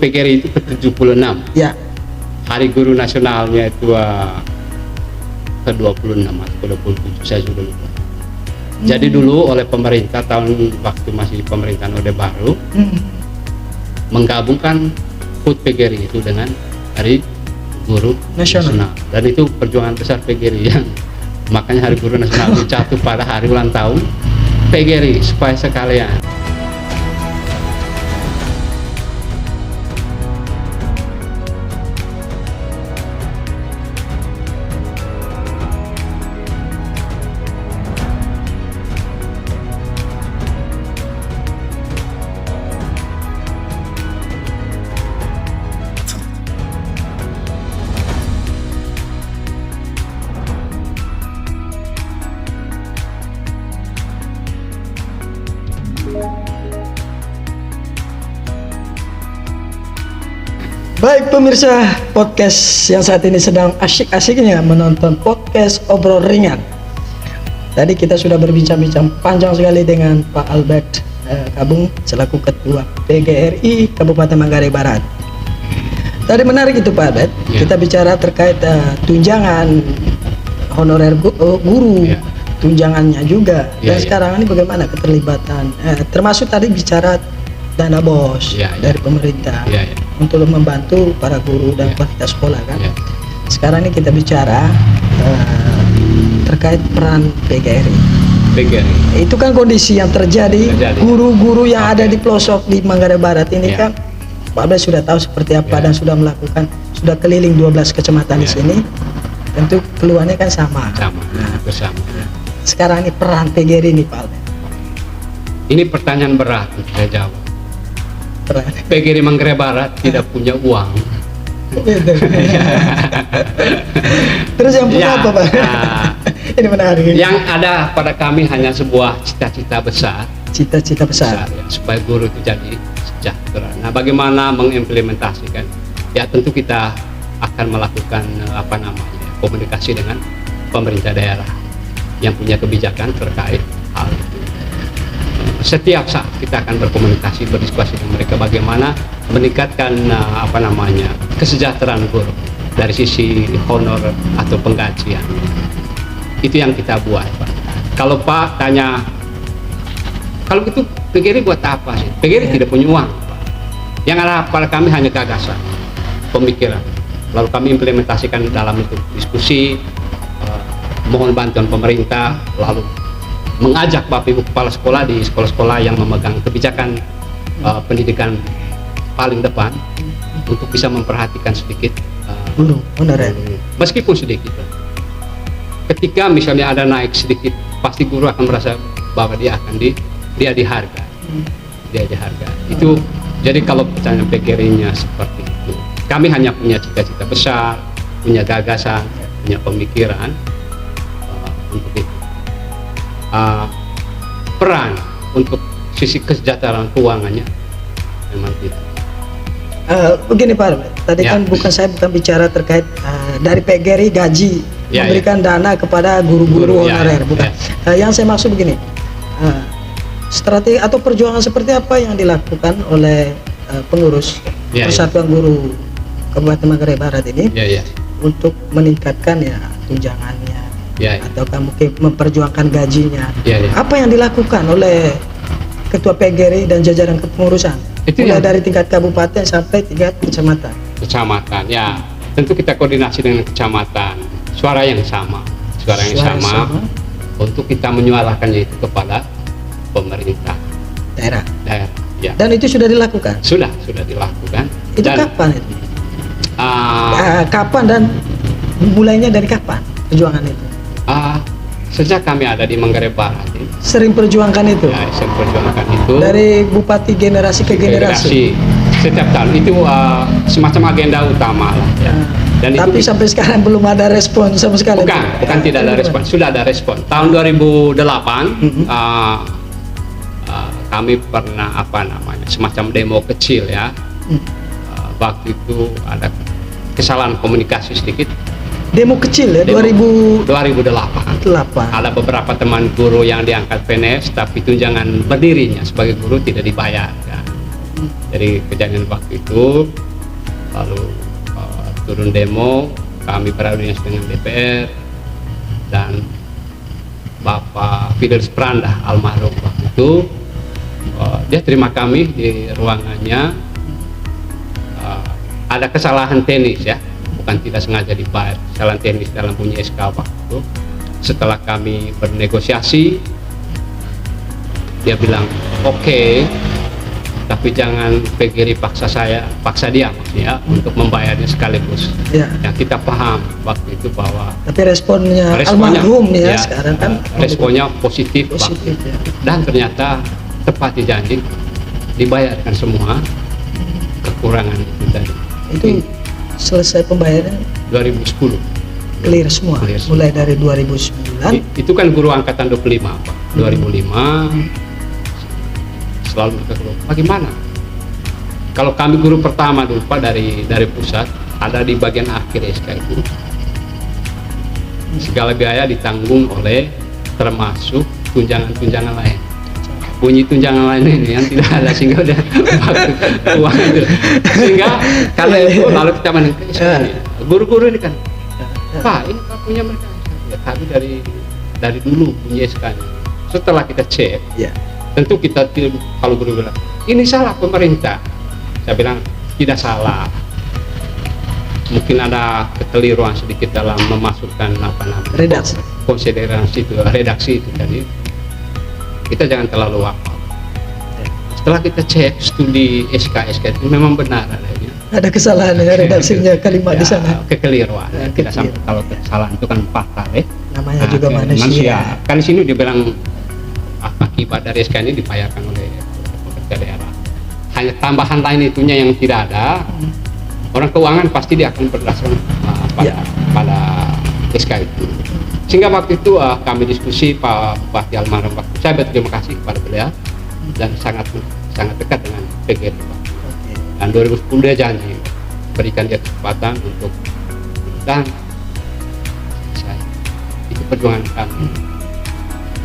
PGRI itu ke-76. Ya. Hari Guru Nasionalnya itu ke-26 atau ke-27, saya sudah lupa. Jadi dulu oleh pemerintah tahun waktu masih pemerintahan Orde Baru menggabungkan HUT PGRI itu dengan Hari Guru Nasional. Dan itu perjuangan besar PGRI yang makanya Hari Guru Nasional itu jatuh pada hari ulang tahun PGRI supaya sekalian. Baik pemirsa podcast yang saat ini sedang asyik-asyiknya menonton podcast Obrol Ringan. Tadi kita sudah berbincang-bincang panjang sekali dengan Pak Albert Kabung selaku Ketua PGRI Kabupaten Manggarai Barat. Tadi menarik itu Pak Albert, kita bicara terkait tunjangan honorer guru, tunjangannya juga. Dan sekarang ini bagaimana keterlibatan, termasuk tadi bicara dana BOS dari pemerintah untuk membantu para guru dan kualitas sekolah kan. Sekarang ini kita bicara terkait peran PGRI. Itu kan kondisi yang terjadi. Guru-guru yang ada di pelosok di Manggarai Barat ini kan Pak Albert sudah tahu seperti apa dan sudah melakukan, sudah keliling 12 kecamatan di sini. Tentu keluhannya kan sama. Bersama. Sekarang ini peran PGRI ini Pak Albert. Ini pertanyaan berat untuk saya jawab. PGRI Manggarai Barat tidak punya uang. Terus yang punya apa Pak? Ini menarik. Yang ada pada kami hanya sebuah cita-cita besar. Cita-cita besar. Ya, supaya guru itu jadi sejahtera. Nah, bagaimana mengimplementasikan? Ya tentu kita akan melakukan komunikasi dengan pemerintah daerah yang punya kebijakan terkait hal itu. Setiap saat kita akan berkomunikasi, berdiskusi dengan mereka bagaimana meningkatkan kesejahteraan guru dari sisi honor atau penggajian. Itu yang kita buat, Pak. Kalau Pak tanya, kalau itu PGRI buat apa sih? PGRI tidak punya uang, Pak. Yang ada pada kami hanya gagasan, pemikiran. Lalu kami implementasikan dalam itu diskusi, mohon bantuan pemerintah, lalu mengajak Bapak Ibu Kepala Sekolah di sekolah-sekolah yang memegang kebijakan pendidikan paling depan untuk bisa memperhatikan sedikit honorer, meskipun sedikit. Ketika misalnya ada naik sedikit, pasti guru akan merasa bahwa dia dihargai. Itu jadi kalau pertanyaan PGRI-nya seperti itu. Kami hanya punya cita-cita besar, punya gagasan, punya pemikiran untuk itu. Peran untuk sisi kesejahteraan keuangannya memang tidak. Begini Pak, tadi kan saya bukan bicara terkait dari PGRI gaji memberikan dana kepada guru-guru honorer, bukan. Yang saya maksud begini, strategi atau perjuangan seperti apa yang dilakukan oleh pengurus Persatuan Guru Kabupaten Manggarai Barat ini untuk meningkatkan tunjangannya. Atau mungkin memperjuangkan gajinya. Apa yang dilakukan oleh Ketua PGRI dan jajaran kepengurusan? Itu mulai dari tingkat kabupaten sampai tingkat kecamatan. Tentu kita koordinasi dengan kecamatan. Suara yang sama untuk kita menyuarakannya itu kepada pemerintah daerah. Dan itu sudah dilakukan? Sudah dilakukan. Itu kapan itu? Kapan dan mulainya dari kapan perjuangan itu? Sejak kami ada di Manggarai Barat ini. Sering perjuangkan itu? Sering perjuangkan itu. Dari bupati generasi ke generasi. Setiap tahun itu semacam agenda utama lah. Dan tapi sampai sekarang belum ada respon sama sekali. Bukan tidak ada respon. Sudah ada respon. Tahun 2008 kami pernah semacam demo kecil ya. Waktu itu ada kesalahan komunikasi sedikit. Demo kecil ya, 2008. Ada beberapa teman guru yang diangkat PNS, tapi tunjangan berdirinya sebagai guru tidak dibayar. Jadi kejadian waktu itu, lalu turun demo, kami beraudiensi dengan DPR dan Bapak Fidelis Pranda almarhum waktu itu, dia terima kami di ruangannya. Ada kesalahan teknis ya, bukan tidak sengaja dibayar, kesalahan teknis dalam punya SK waktu itu. Setelah kami bernegosiasi, dia bilang oke, tapi jangan PGRI paksa dia maksudnya untuk membayarnya sekaligus. Ya. Yang kita paham waktu itu bahwa Tapi responnya almarhum nih ya, sekarang kan responnya positif positif ya. dan ternyata tepat di janji dibayarkan semua kekurangan itu tadi. Itu selesai pembayaran 2010 clear semua, Clear semua. mulai dari 2009. Itu kan guru angkatan 25 Pak. 2005 selalu mereka keluar, bagaimana kalau kami guru pertama dulu Pak dari pusat ada di bagian akhir SK itu, segala biaya ditanggung oleh termasuk tunjangan-tunjangan lain. Bunyi tunjangan lain ini yang tidak ada sehingga udah uang itu, sehingga karena itu lalu kita menengok guru-guru ini kan, Pak ini Pak punya mereka ya, kami dari dulu punya SK. Setelah kita cek, Ya. tentu kita kalau guru bilang ini salah pemerintah, saya bilang tidak salah, mungkin ada kekeliruan sedikit dalam memasukkan apa namanya Redaksi. konsiderasi itu, redaksi itu tadi. Kita jangan terlalu hafal. Setelah kita cek studi SK itu memang benar adanya. Ada kesalahan ya redaksinya kalimat di sana. Kekeliruan. Ya, Tidak kecil. sampai kalau kesalahan itu kan fatal ya. Namanya juga manusia. Kan di sini dia bilang akibat dari SK ini dibayarkan oleh pemerintah daerah. Hanya tambahan lain itunya yang tidak ada. Orang keuangan pasti dia akan berdasarkan pada SK itu. Sehingga waktu itu kami diskusi Pak Bupati almarhum waktu saya berterima kasih kepada beliau dan sangat dekat dengan PGRI Pak. Dan 2010 dia janji berikan dia kesempatan untuk dan saya itu perjuangan kami.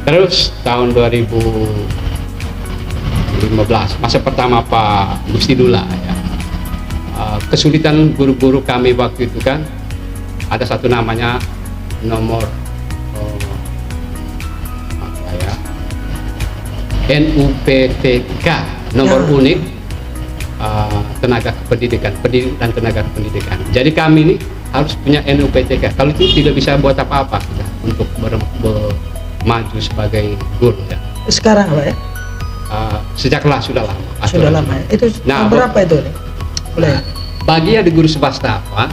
Terus tahun 2015 masa pertama Pak Gusti Dula ya, kesulitan guru-guru kami waktu itu kan ada satu namanya nomor NUPTK, nomor unik tenaga kependidikan, dan tenaga kependidikan. Jadi kami ini harus punya NUPTK. Kalau itu tidak bisa buat apa-apa kita untuk maju sebagai guru ya. Sekarang apa ya? Sejaklah sudah lama. Sudah lama ya. Itu berapa itu? Boleh. Bagi yang di guru swasta Pak,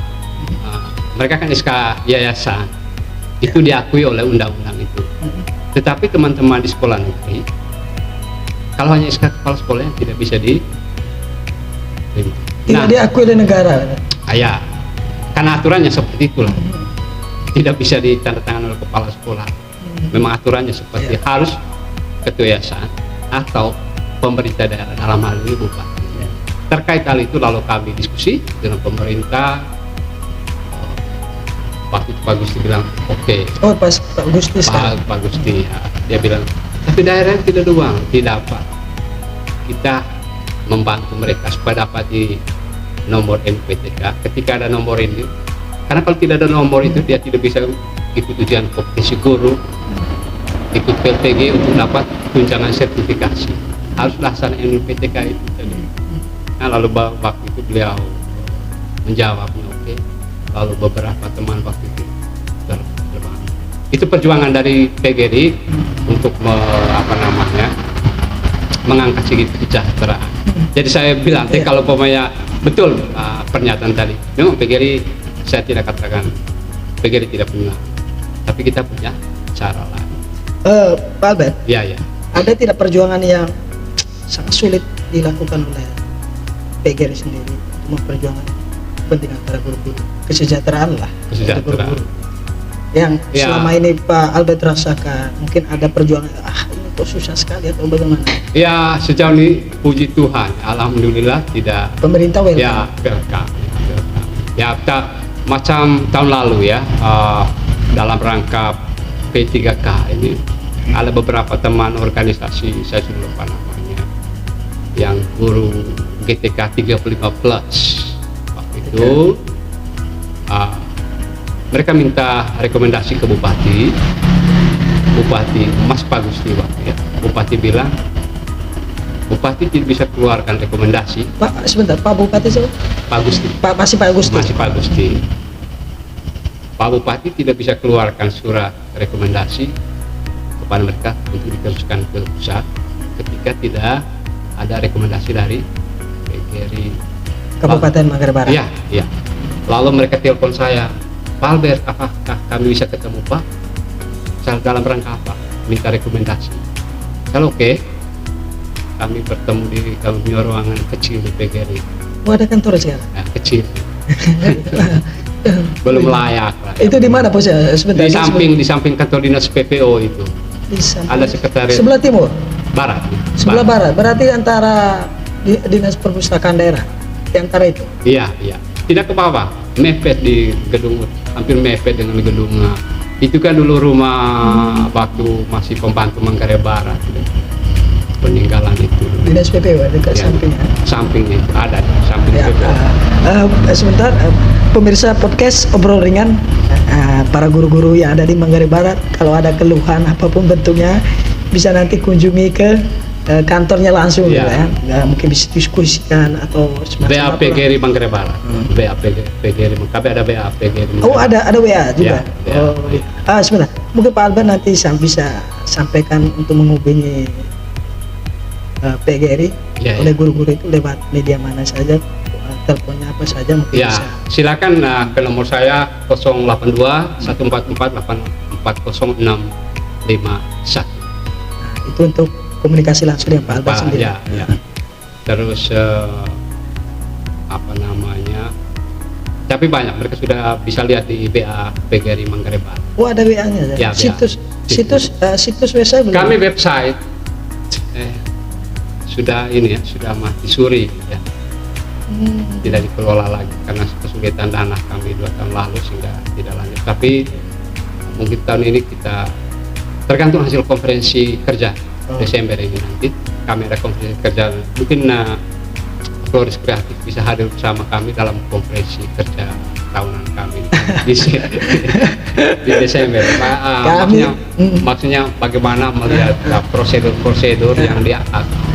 mereka kan SK yayasan. Itu diakui oleh undang-undang itu. Tetapi teman-teman di sekolah negeri, kalau hanya SK kepala sekolah yang tidak bisa tidak diakui oleh negara. Ya, karena aturannya seperti itulah. Tidak bisa ditandatangani oleh kepala sekolah. Memang aturannya seperti harus ketua yayasan atau pemerintah daerah, dalam hal ini bupati. Terkait hal itu lalu kami diskusi dengan pemerintah. Waktu itu Pak Gusti bilang oke. Oh pas Pak Gusti Pak Gusti ya, dia bilang tapi daerah tidak ada uang, tidak dapat. Kita membantu mereka supaya dapat di nomor NPTK. Ketika ada nomor ini, karena kalau tidak ada nomor itu dia tidak bisa ikut ujian kompetisi guru, ikut PLTG untuk dapat tunjangan sertifikasi. Harus laksana NPTK itu tadi. Nah lalu waktu itu beliau menjawabnya oke. Lalu beberapa teman waktu itu terbang. Itu perjuangan dari PGRI untuk mengangkat segi kesejahteraan. Jadi saya bilang, kalau pokoknya betul pernyataan tadi, memang PGRI saya tidak katakan PGRI tidak punya, tapi kita punya cara lain. Pak Albert, Ya. ada tidak perjuangan yang sangat sulit dilakukan oleh PGRI sendiri untuk memperjuangkan kepentingan para guru-guru, kesejahteraan lah, Kesejahteraan. yang selama ini Pak Albert rasakan, mungkin ada perjuangan ini kok susah sekali atau bagaimana? Ya sejauh ini puji Tuhan, alhamdulillah tidak. Pemerintah welcome. Ya welcome. Ya macam tahun lalu ya, dalam rangka P3K ini ada beberapa teman organisasi, saya sudah lupa namanya, yang guru GTK 35 plus. Waktu itu mereka minta rekomendasi ke Bupati Mas Pagusti waktu ya. Bupati bilang Bupati tidak bisa keluarkan rekomendasi. Pak, sebentar, Pak Bupati siapa? Pagusti. Masih Pak Agusti. Masih Pagusti. Pak Bupati tidak bisa keluarkan surat rekomendasi kepada mereka untuk diteruskan ke pusat ketika tidak ada rekomendasi dari PGRI Kabupaten Manggarai Barat. Iya, iya. Lalu mereka telepon saya, Pak Albert, apakah kami bisa ketemu Pak? Saya dalam rangka apa? Minta rekomendasi. Kalau oke, kami bertemu kami punya ruangan kecil di PGRI. Oh, ada kantor sekarang? Nah, kecil. Belum layak lah. Itu di mana posnya? Sebentar. Di samping kantor dinas PPO itu. Di samping. Ada sekretariat. Sebelah timur. Barat. Sebelah barat. Berarti antara dinas perpustakaan daerah. Di antara itu. Iya, iya. Tidak ke bawah. Mepet di gedung, hampir mepet dengan gedung. Itu kan dulu rumah waktu masih pembantu Manggarai Barat. Peninggalan itu. Dinas PPO dekat Ya, sampingnya. sampingnya itu ada di samping Ya, PPO. sebentar, pemirsa podcast obrol ringan, para guru-guru yang ada di Manggarai Barat, kalau ada keluhan apapun bentuknya, bisa nanti kunjungi ke kantornya langsung, Ya. gitu ya. Nggak mungkin bisa diskusikan atau semacam apa. BAPGRI Manggarai Barat. BAPGRI, tapi ada BAPGRI. Oh, ada WA juga. Ya, Oh, sebentar, mungkin Pak Albert nanti bisa sampaikan untuk menghubungi PGRI Ya, oleh guru-guru itu lewat media mana saja, teleponnya apa saja mungkin Ya, bisa. silakan ke nomor saya 082 144 840 651. Nah, itu untuk komunikasi langsung dengan Pak Albert sendiri. Ya, ya. Terus apa namanya? Tapi banyak, mereka sudah bisa lihat di BA PGRI Manggarai Barat. Oh, ada WA-nya Ya, situs website belum? Kami website sudah ini ya, sudah mati suri ya. Tidak dikelola lagi karena kesulitan dana kami 2 tahun lalu sehingga tidak lanjut. Tapi mungkin tahun ini kita tergantung hasil konferensi kerja Desember ini nanti kami ada konferensi kerja, mungkin Floris Kreatif bisa hadir bersama kami dalam konferensi kerja tahunan kami di Desember. Maksudnya bagaimana melihat prosedur-prosedur yang dia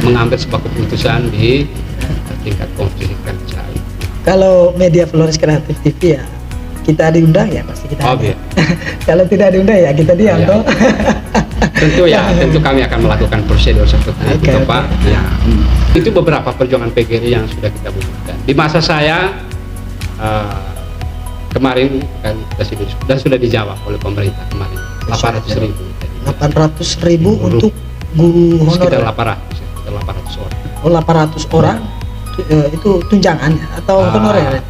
mengambil sebuah keputusan di tingkat konferensi kerja. Kalau media Floris Kreatif TV ya kita diundang ya pasti kita. Iya. Kalau tidak diundang ya kita diam toh. Tentu kami akan melakukan prosedur seperti itu, Pak. Ya. Itu beberapa perjuangan PGRI yang sudah kita butuhkan. Di masa saya kemarin kan dan sudah dijawab oleh pemerintah kemarin 800.000. 800.000 untuk guru Sekitar honorer. 800 orang. Oh, 800 orang itu tunjangannya atau honorer?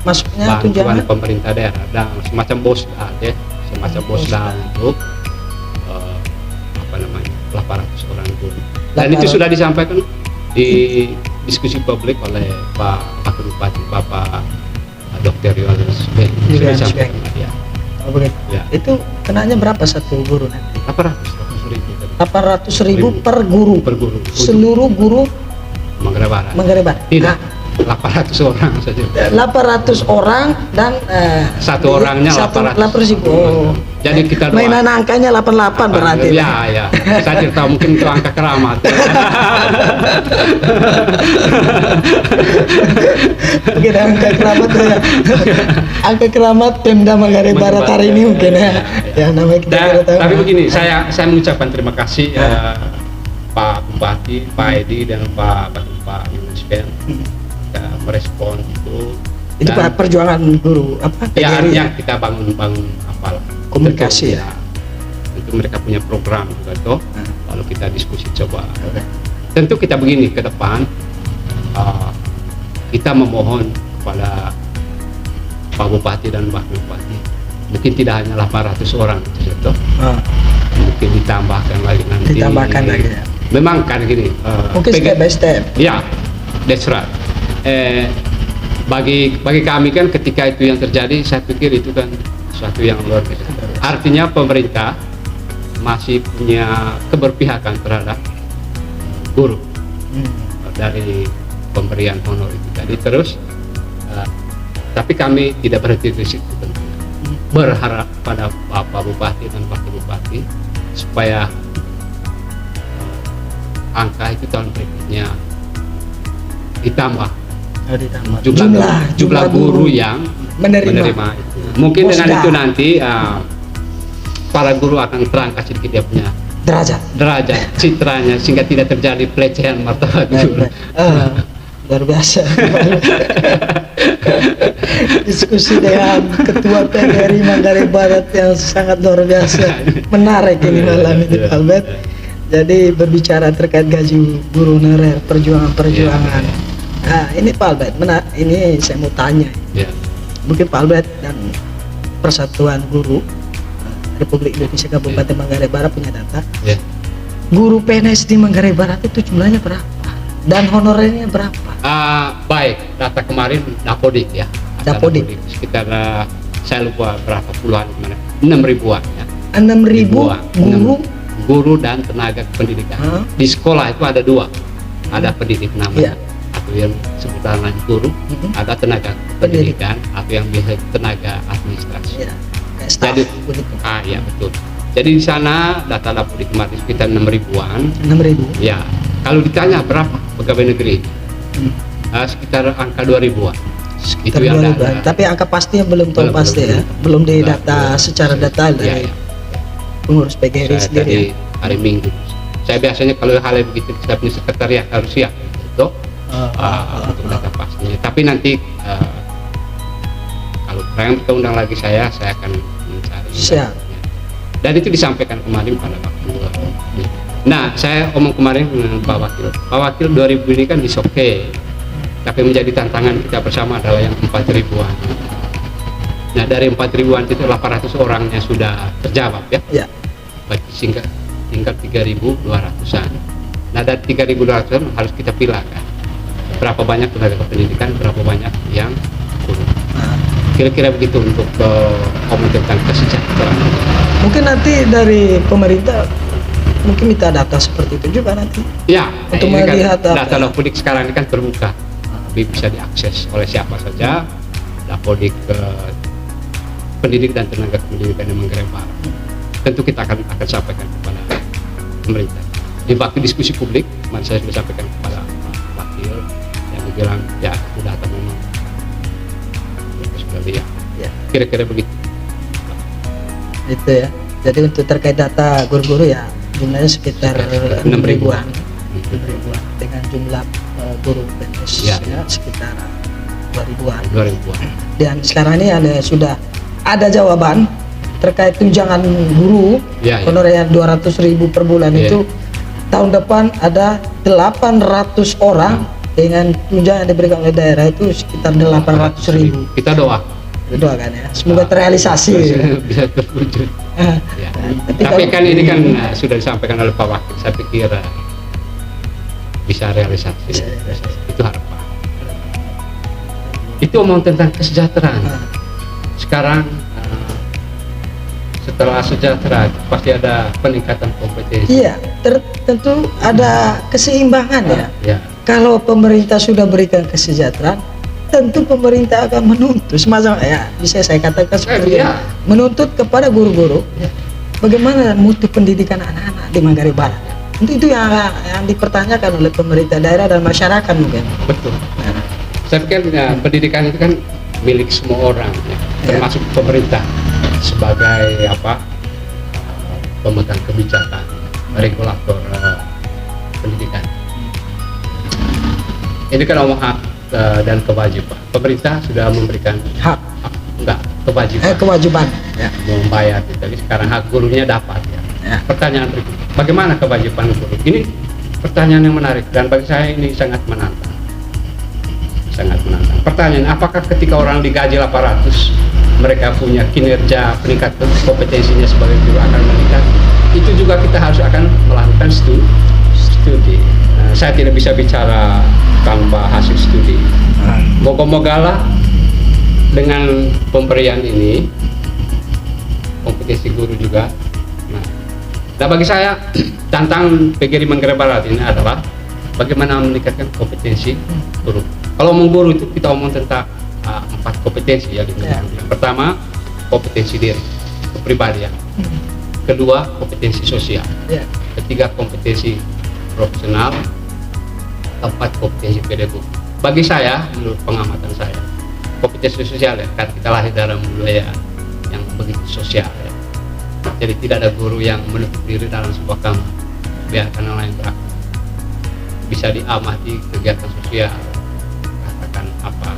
Maksudnya Bantuan tunjangan pemerintah daerah dan semacam bosda ya, semacam bosda untuk apa namanya 800 orang guru. Dan itu sudah disampaikan di diskusi publik oleh Pak Wakil Bupati Bapak Dr. Yohanes Ben. Sudah disampaikan ya. Oh, begitu. Ya. Itu kenanya berapa satu guru nanti? 800.000 per guru. Per guru. Seluruh guru Manggarai Barat. Manggarai Barat. Tidak. 800 orang saja. 800 orang dan satu orangnya 800. 800.000. Oh. Jadi kita mainan angkanya 88 berarti. Ya. Saya tidak tahu, mungkin itu angka keramat. Mungkin angka keramat ya. Angka keramat Pemda Manggarai Barat hari ini mungkin ya. Ya namanya kita tidak tahu. Tapi begini, saya mengucapkan terima kasih Pak Bupati, Pak Edi dan Pak Yohanes Ben merespon itu. Itu perjuangan guru apa? Ya, PGRI artinya kita bangun apalah komunikasi ya. Itu mereka punya program juga toh. Lalu kita diskusi coba. Tentu kita begini ke depan kita memohon kepada Pak Bupati dan Pak Bupati. Mungkin tidak hanya 800 orang toh. Mungkin ditambahkan lagi nanti. Ditambahkan lagi ya. Memang kan gini. Mungkin step by step. Ya, that's right. Bagi kami kan ketika itu yang terjadi, saya pikir itu kan sesuatu yang luar biasa. Artinya pemerintah masih punya keberpihakan terhadap guru dari pemberian honor itu tadi. Terus tapi kami tidak berhenti di situ, berharap pada Bapak Bupati dan Wakil Bupati supaya angka itu tahun berikutnya ditambah, jumlah guru yang menerima itu. Mungkin dengan itu nanti para guru akan terangkat sedikit dia punya derajat citranya, sehingga tidak terjadi pelecehan martabat guru. Luar biasa. Diskusi dengan Ketua PGRI Manggarai Barat yang sangat luar biasa, menarik ini malam ini Pak Albert. Jadi berbicara terkait gaji guru honorer, perjuangan. Nah ini Pak Albert, ini saya mau tanya. Mungkin Pak Albert dan Persatuan Guru Republik Indonesia Kabupaten Manggarai Barat punya data. Guru PNS di Manggarai Barat itu jumlahnya berapa? Dan honorernya berapa? Baik, data kemarin Dapodik ya. Dapodik sekitar saya lupa berapa puluhan kemarin, 6.000-an ya. 6.000 guru dan tenaga pendidikan. Di sekolah itu ada dua, ada pendidik namanya, atau yang sebutan lain guru, ada tenaga pendidikan atau yang biasa tenaga administrasi. Jadi, ya betul. Jadi di sana data Dapodik kemarin sekitar 6.000-an. 6.000. Ya. Kalau ditanya berapa pegawai negeri, sekitar angka 2.000-an. Itu yang ada. Tapi angka pastinya belum tahu pasti ya, belum didata secara detail dari pengurus PGRI sendiri. Hari Minggu. Saya biasanya kalau hal yang begitu saya punya sekretariat harus siap untuk data pastinya. Tapi nanti kalau kita undang lagi saya akan mencari. Siap. Dan itu disampaikan kemarin pada waktu. Nah, saya omong kemarin dengan Pak Wakil. Pak Wakil 2000 ini kan disoke, tapi menjadi tantangan kita bersama adalah yang 4.000-an. Nah, dari 4.000-an itu 800 orangnya sudah terjawab ya. Sehingga tinggal 3.200-an. Nah, dari 3.200-an harus kita pilihkan berapa banyak tenaga pendidikan, berapa banyak yang guru. Kira-kira begitu untuk omong tentang kesejahteraan. Mungkin nanti dari pemerintah mungkin minta data seperti itu juga nanti. Ya, untuk melihat kan, data Dapodik sekarang ini kan terbuka, bisa diakses oleh siapa saja. Dapodik pendidik dan tenaga pendidikan yang Manggarai Barat. Tentu kita akan sampaikan kepada pemerintah. Di waktu diskusi publik, kemarin saya sudah sampaikan kepada Pak Wakil yang bilang ya data memang sudah lihat. Kira-kira begitu. Itu ya. Jadi untuk terkait data guru-guru ya jumlahnya sekitar 6.000-an. Dengan jumlah guru PNS ya sekitar 2.000-an. Dan sekarang ini sudah ada jawaban terkait tunjangan guru honorer 200.000 per bulan itu tahun depan ada 800 orang dengan tunjangan yang diberikan oleh daerah itu sekitar 800.000. Kita doakan ya, semoga terrealisasi. Bisa terwujud. Tapi kan ini kan sudah disampaikan oleh Pak Wakil, saya pikir bisa realisasi. Itu harapan. Itu omong tentang kesejahteraan. Sekarang setelah sejahtera pasti ada peningkatan kompetensi. Iya, tentu ada keseimbangan ya. Kalau pemerintah sudah berikan kesejahteraan, tentu pemerintah akan menuntut semacam bisa saya katakan seperti menuntut kepada guru-guru bagaimana mutu pendidikan anak-anak di Manggarai Barat. Itu yang dipertanyakan oleh pemerintah daerah dan masyarakat mungkin. Betul. Saya pikir pendidikan itu kan milik semua orang termasuk pemerintah sebagai pemegang kebijakan, regulator pendidikan. Ini kan omong hak dan kewajiban. Pemerintah sudah memberikan kewajiban membayar. Jadi sekarang hak gurunya dapat Pertanyaan berikutnya, bagaimana kewajiban guru? Ini pertanyaan yang menarik dan bagi saya ini sangat menantang. Pertanyaan, apakah ketika orang digaji 800 mereka punya kinerja peningkat kompetensinya sebagai guru akan meningkat? Itu juga kita harus akan melakukan studi. Saya tidak bisa bicara tanpa hasil studi. Moga-mogalah dengan pemberian ini kompetensi guru juga. Nah bagi saya tantangan PGRI Manggarai Barat ini adalah bagaimana meningkatkan kompetensi guru. Kalau ngomong guru itu kita omong tentang 4 kompetensi ya. Yang pertama kompetensi diri, kepribadian. Kedua kompetensi sosial. Ketiga kompetensi profesional. Keempat kompetensi pedagogi. Bagi saya, menurut pengamatan saya, kompetensi sosial ya, karena kita lahir dalam budaya yang begitu sosial ya. Jadi tidak ada guru yang menutup diri dalam sebuah kamar, biarkan orang lain beraktif. Bisa diamati kegiatan sosial, katakan apa,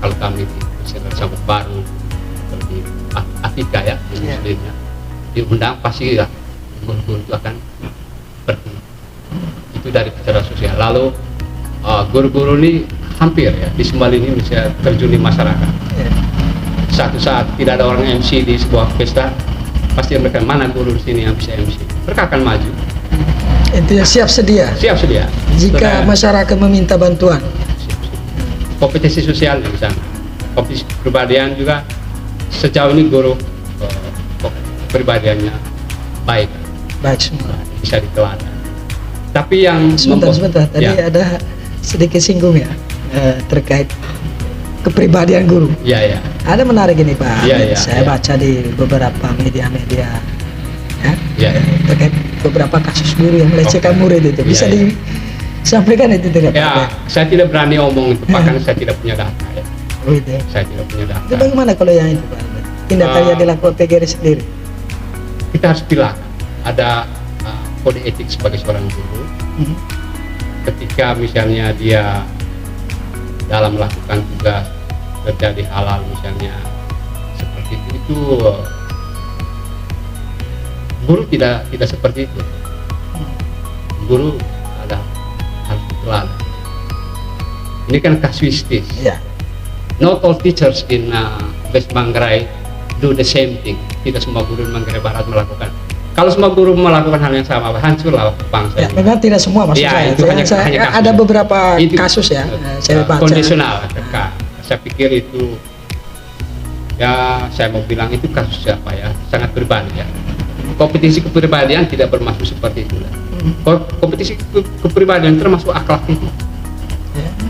kalau kami di Pesantren Sambut Baru, di Atika ya, di muslimnya, diundang pasti ya, guru-guru itu akan pergi. Itu dari bicara sosial. Lalu guru-guru ini hampir ya di Sembal ini bisa terjun di masyarakat. Satu saat tidak ada orang MC di sebuah pesta, pasti mereka mana guru di sini yang bisa MC. Mereka akan maju. Itu yang siap sedia. Siap sedia. Jika masyarakat meminta bantuan. Kompetensi sosial di sana. Kompetensi kepribadian juga sejauh ini guru kepribadiannya baik. Baik semua. Bisa diteladan. Tapi yang sebentar. Tadi ada sedikit singgung ya terkait kepribadian guru. Iya. Ada menarik ini Pak. Saya Iya. baca di beberapa media-media ya. Iya. Terkait beberapa kasus guru yang melecehkan murid itu. Bisa disampaikan itu tidak Pak? Ya, saya tidak berani omong itu, bahkan saya tidak punya data ya. Oh itu. Saya tidak punya data. Itu bagaimana kalau yang itu Pak? Tindakan yang dilakukan PGRI sendiri. Kita harus pilih. Ada kode etik sebagai seorang guru. Ketika misalnya dia dalam melakukan tugas terjadi hal-hal misalnya seperti itu guru tidak seperti itu. Guru harus diteladan. Ini kan kasuistis. Not all teachers in West Manggarai do the same thing. Tidak semua guru di Manggarai Barat melakukan. Kalau semua guru melakukan hal yang sama, hancurlah bangsa. Memang tidak semua maksud saya. Itu hanya kasus. Ada beberapa kasus ya. Saya baca. Kondisional. Saya pikir itu ya saya mau bilang itu kasus siapa ya, sangat pribadi ya. Kompetensi kepribadian tidak bermaksud seperti itu. Kompetensi kepribadian termasuk akhlak itu.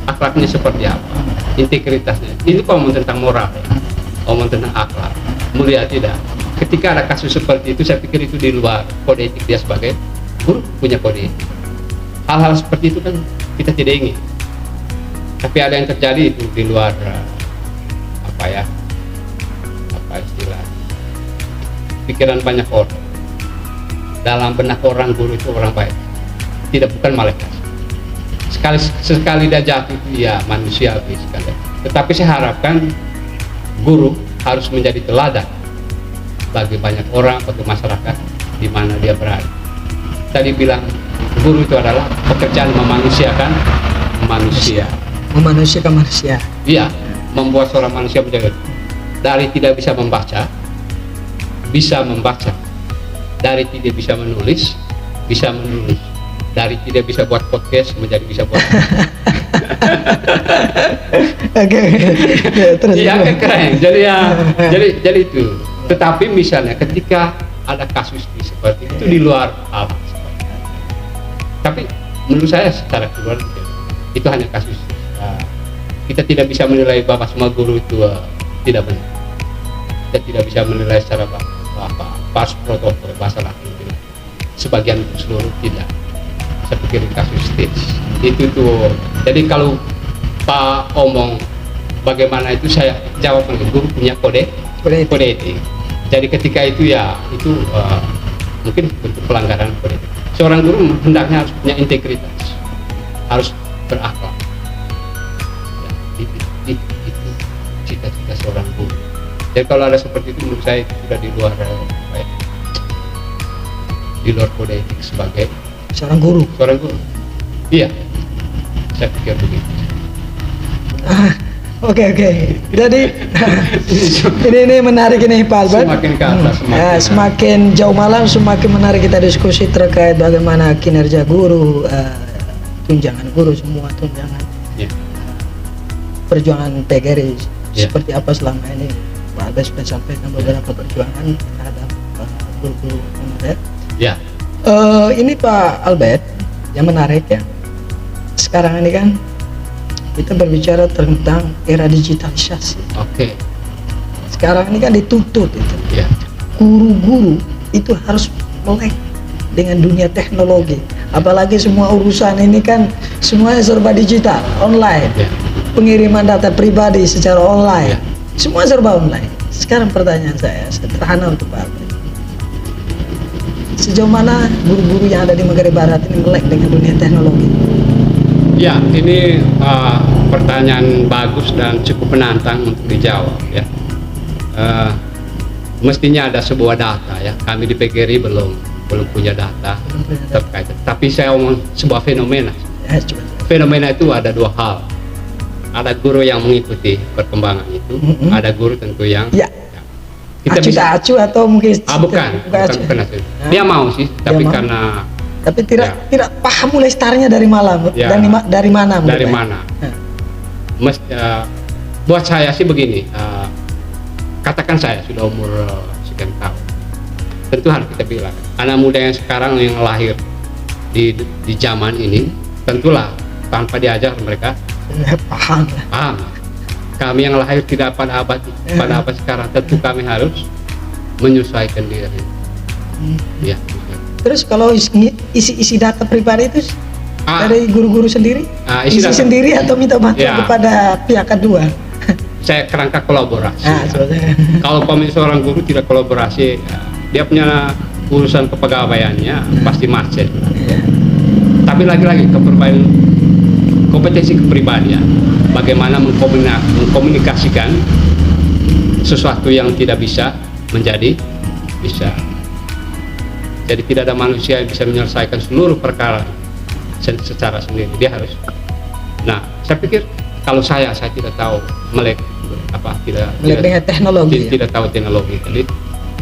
Akhlaknya seperti apa? Integritasnya. Itu ngomong tentang moral ya. Ngomong tentang akhlak. Mulia tidak. Ketika ada kasus seperti itu, saya pikir itu di luar kode etik dia sebagai guru punya kode etik. Hal-hal seperti itu kan kita tidak ingin. Tapi ada yang terjadi itu di luar apa istilah pikiran banyak orang. Dalam benak orang guru itu orang baik, tidak bukan malaikat. Sekali dia jatuh itu ya manusiawi sekali. Tetapi saya harapkan guru harus menjadi teladan bagi banyak orang, bagi masyarakat di mana dia berada. Tadi bilang guru itu adalah pekerjaan memanusiakan manusia. Memanusiakan manusia. Iya, membuat seorang manusia menjadi dari tidak bisa membaca, bisa membaca. Dari tidak bisa menulis, bisa menulis. Dari tidak bisa buat podcast menjadi bisa buat. Oke. Terus. Iya kan keren. Jadi itu. Tetapi misalnya ketika ada kasus seperti itu di luar hal seperti itu. Tapi menurut saya secara keluar itu hanya kasus. Kita tidak bisa menilai bahwa semua guru itu tidak benar. Kita tidak bisa menilai secara pas protokol bahasa laki sebagian seluruh tidak. Saya pikir kasus itu tuh. Jadi kalau Pak omong bagaimana itu saya jawab guru punya kode etik. Jadi ketika itu ya itu mungkin bentuk pelanggaran kode etik. Seorang guru hendaknya harus punya integritas, harus berakhlak. Ya, itu cita-cita seorang guru. Jadi kalau ada seperti itu menurut saya itu sudah di luar kode etik sebagai seorang guru. Iya, saya pikir begitu. Oke. Jadi ini menarik ini Pak Albert. Semakin ke atas, semakin jauh malam semakin menarik kita diskusi terkait bagaimana kinerja guru, tunjangan guru, semua tunjangan. Perjuangan PGRI seperti apa selama ini Pak Albert sudah sampaikan beberapa perjuangan terhadap guru-guru honorer. Ya. Ini Pak Albert, yang menarik ya. Sekarang ini kan kita berbicara tentang era digitalisasi. Oke. Sekarang ini kan dituntut itu. Ya. Guru-guru itu harus melek dengan dunia teknologi. Apalagi semua urusan ini kan semuanya serba digital, online. Ya. Pengiriman data pribadi secara online. Ya. Semua serba online. Sekarang pertanyaan saya sederhana untuk Pak Albert. Sejauh mana guru-guru yang ada di Manggarai Barat ini melek dengan dunia teknologi? Ya, ini pertanyaan bagus dan cukup menantang untuk dijawab ya. Mestinya ada sebuah data ya. Kami di PGRI belum punya data terkait. Tapi saya omong sebuah fenomena. Ya, coba. Fenomena itu ada dua hal. Ada guru yang mengikuti perkembangan itu, ada guru tentu yang Ya. kita Acu bisa. tak acu atau mungkin Bukan acu. acu. Dia mau sih, tapi mau. karena Tapi tidak Ya. tidak paham mulai startnya dari malam Ya. dari mana dari mulai? mana. Ya. Buat saya sih begini, katakan saya sudah umur sekian tahun, tentu harus kita bilang anak muda yang sekarang yang lahir di zaman ini, tentulah tanpa diajar mereka Paham. paham. Kami yang lahir tidak pada abad sekarang, tentu kami harus menyesuaikan diri. Ya. Terus kalau isi data pribadi itu Ah. dari guru-guru sendiri? Isi isi data. sendiri atau minta bantuan Ya. kepada pihak kedua? Saya kerangka kolaborasi. Sebetulnya. Kalau seorang guru tidak kolaborasi, dia punya urusan kepegawaiannya pasti macet. Ya. Tapi lagi-lagi kompetensi kepribadian, bagaimana mengkomunikasikan sesuatu yang tidak bisa menjadi bisa. Jadi tidak ada manusia yang bisa menyelesaikan seluruh perkara secara sendiri. Dia harus. Nah, saya pikir kalau saya tidak tahu melek Melek dengan teknologi. tidak tahu teknologi. Jadi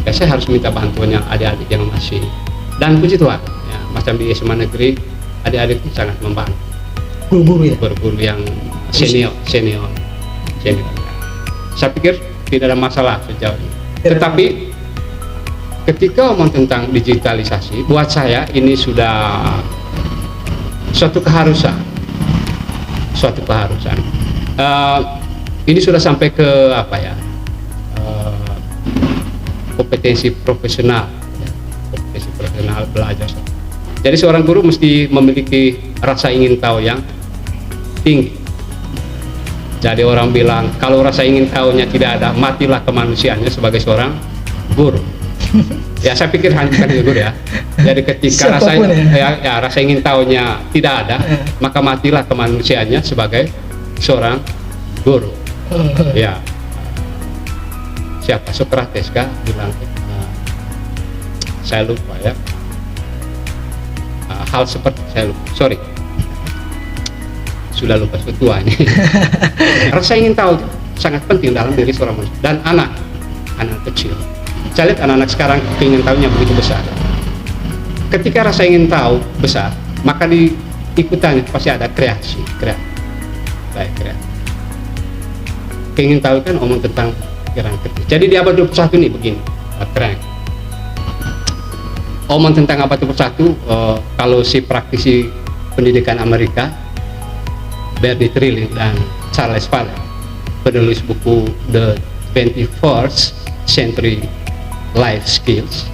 ya saya harus minta bantuannya adik-adik yang masih. Dan puji Tuhan, ya, macam di SMA negeri, adik-adik itu sangat membantu. Guru-guru ya. Guru yang senior. Saya pikir tidak ada masalah sejauh ini. Tetapi ketika ngomong tentang digitalisasi, buat saya ini sudah suatu keharusan. Ini sudah sampai ke kompetensi profesional belajar. Jadi seorang guru mesti memiliki rasa ingin tahu yang tinggi. Jadi orang bilang kalau rasa ingin tahunya tidak ada, matilah kemanusiaannya sebagai seorang guru. Ya saya pikir bukan guru ya. Jadi ketika rasa ingin tahunya tidak ada, maka matilah kemanusiaannya sebagai seorang guru. Ya, siapa Sokrates kah bilang? Saya lupa ya. Hal seperti sudah lupa ketuanya. Rasa ingin tahu sangat penting dalam diri seorang manusia dan anak kecil. Saya lihat anak-anak sekarang ingin tahunya begitu besar. Ketika rasa ingin tahu besar, maka di ikutannya pasti ada kreasi. Ingin tahu kan omong tentang pikiran kecil. Jadi di abad 21 ini begini, keren. Omong tentang abad 21, kalau si praktisi pendidikan Amerika, Bernie Trilling dan Charles Faller, penulis buku The 21st Century Life Skills,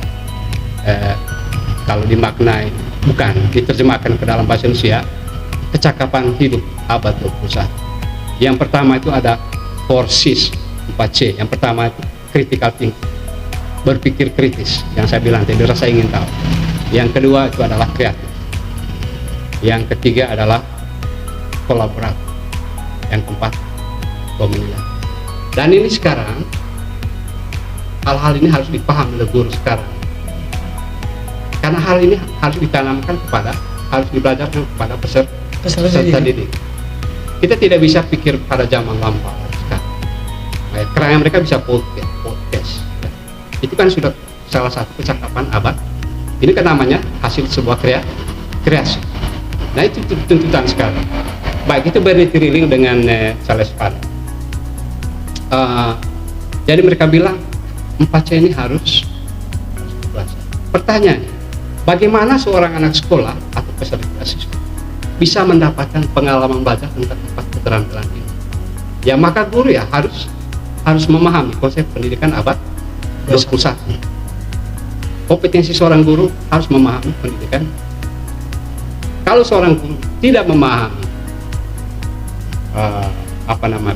kalau dimaknai, bukan diterjemahkan ke dalam bahasa Indonesia, kecakapan hidup abad 21. Yang pertama itu ada 4C. Yang pertama itu critical thinking, berpikir kritis, yang saya bilang tadi, rasa ingin tahu. Yang kedua itu adalah kreatif. Yang ketiga adalah kolaboratif. Yang keempat komunikasi. Dan ini sekarang hal-hal ini harus dipahami oleh guru sekarang, karena hal ini harus ditanamkan harus dibelajarkan kepada peserta didik. Kita tidak bisa pikir pada zaman lampau sekarang. Karena mereka bisa podcast. Itu kan sudah salah satu kecakapan abad. Ini kan namanya hasil sebuah kreasi. Nah itu tuntutan sekarang. Baik itu Bernie Trilling dengan Charles Faller. Jadi mereka bilang 4C ini harus dipelajari. Pertanyaannya, bagaimana seorang anak sekolah atau peserta siswa bisa mendapatkan pengalaman belajar tentang 4 keterampilan ini. Ya maka guru ya harus memahami konsep pendidikan abad 21. Kompetensi seorang guru harus memahami pendidikan. Kalau seorang guru tidak memahami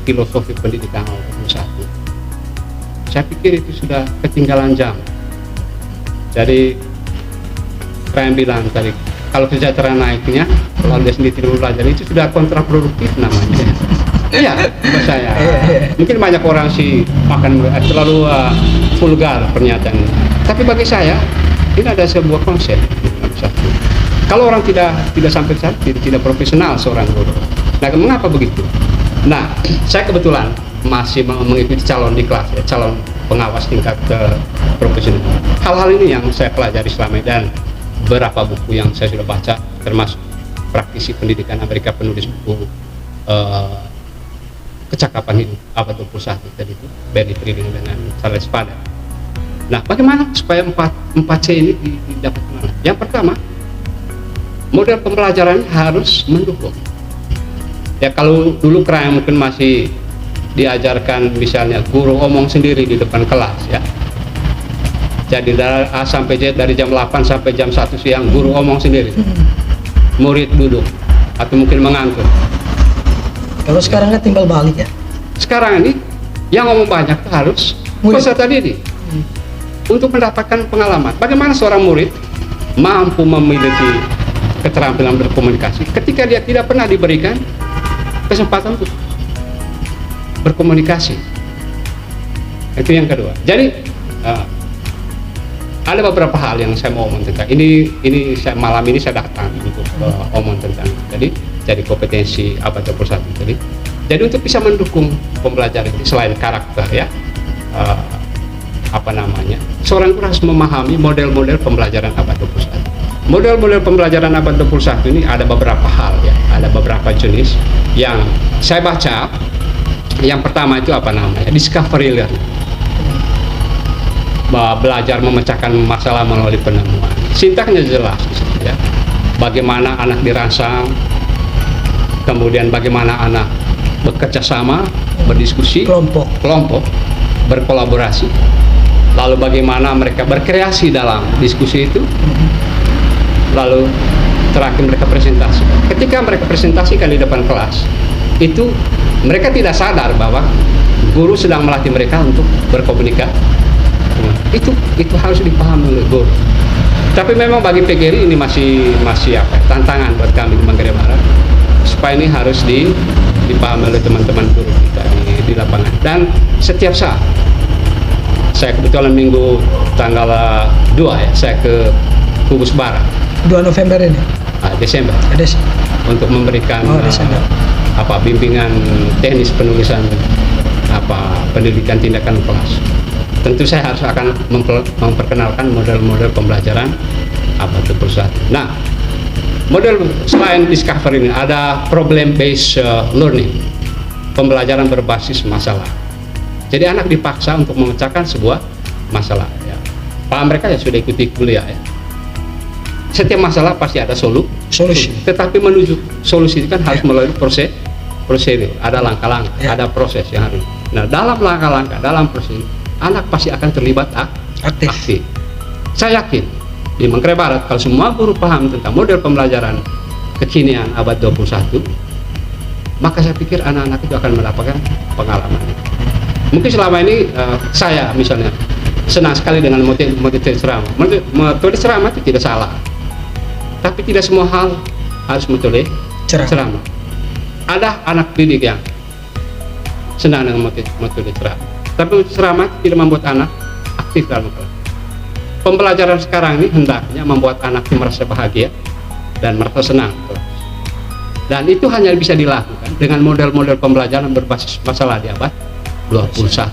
filosofi pendidikan abad 21, saya pikir itu sudah ketinggalan zaman. Jadi saya bilang tadi, kalau kesejahteraan naiknya, kalau dia sendiri tidak belajar, itu sudah kontraproduktif namanya. Iya, menurut saya. Mungkin banyak orang sih akan terlalu vulgar pernyataan ini. Tapi bagi saya, ini ada sebuah konsep. Kalau orang tidak sampai ke sana, tidak profesional seorang guru. Nah, mengapa begitu? Nah, saya kebetulan masih mengikuti calon di kelas, ya, calon pengawas tingkat profesional. Hal-hal ini yang saya pelajari selama ini, dan beberapa buku yang saya sudah baca, termasuk praktisi pendidikan Amerika, penulis buku Kecakapan Hidup abad 21 tadi itu, Benny Trilling dengan Charles Padden. Nah, bagaimana supaya 4C ini didapat mana? Yang pertama, model pembelajaran harus mendukung. Ya, kalau dulu mungkin masih diajarkan misalnya guru omong sendiri di depan kelas, ya. Jadi dari A sampai Z, dari jam 8 sampai jam 1 siang guru omong sendiri, murid duduk atau mungkin mengantuk. Kalau sekarang kan timbal balik ya. Sekarang ini yang ngomong banyak harus peserta didik untuk mendapatkan pengalaman. Bagaimana seorang murid mampu memiliki keterampilan berkomunikasi ketika dia tidak pernah diberikan kesempatan untuk berkomunikasi. Itu yang kedua. Jadi ada beberapa hal yang saya mau omong tentang ini. Malam ini saya datang untuk omong tentang jadi kompetensi abad 21 tadi. Jadi untuk bisa mendukung pembelajaran ini, selain karakter ya, seorang guru harus memahami model-model pembelajaran abad 21. Model-model pembelajaran abad 21 ini ada beberapa hal ya, ada beberapa jenis yang saya baca. Yang pertama itu discovery learning. Belajar memecahkan masalah melalui penemuan. Sintaksnya jelas ya. Bagaimana anak dirangsang, kemudian bagaimana anak bekerja sama, berdiskusi, kelompok, berkolaborasi, lalu bagaimana mereka berkreasi dalam diskusi itu, lalu terakhir mereka presentasi. Ketika mereka presentasikan di depan kelas, itu mereka tidak sadar bahwa guru sedang melatih mereka untuk berkomunikasi. Itu harus dipahami oleh guru. Tapi memang bagi PGRI ini masih tantangan buat kami di Manggarai Barat, supaya ini harus dipahami oleh teman-teman guru kita di lapangan. Dan setiap saat, saya kebetulan minggu tanggal 2 ya, saya ke Kubus Barat. 2 November ini? Desember. Untuk memberikan bimbingan teknis penulisan pendidikan tindakan kelas. Tentu saya akan memperkenalkan model-model pembelajaran abad 21. Nah, model selain discovery ini ada problem based learning, pembelajaran berbasis masalah. Jadi anak dipaksa untuk memecahkan sebuah masalah ya. Mereka ya sudah ikuti kuliah ya. Setiap masalah pasti ada solusi. Tetapi menuju solusi itu kan harus melalui prosedur, ada langkah-langkah, ada proses yang harus. Nah, dalam langkah-langkah, dalam proses, anak pasti akan terlibat aktif. Saya yakin di Manggarai Barat kalau semua guru paham tentang model pembelajaran kekinian abad 21, maka saya pikir anak-anak itu akan mendapatkan pengalaman. Mungkin selama ini saya misalnya senang sekali dengan metode ceramah. Metode ceramah itu tidak salah, tapi tidak semua hal harus metode ceramah. Ada anak didik yang senang dengan metode ceramah, tapi ceramah tidak membuat anak aktif dalam kelas. Pembelajaran sekarang ini hendaknya membuat anak merasa bahagia dan merasa senang. Dan itu hanya bisa dilakukan dengan model-model pembelajaran berbasis masalah di abad 21.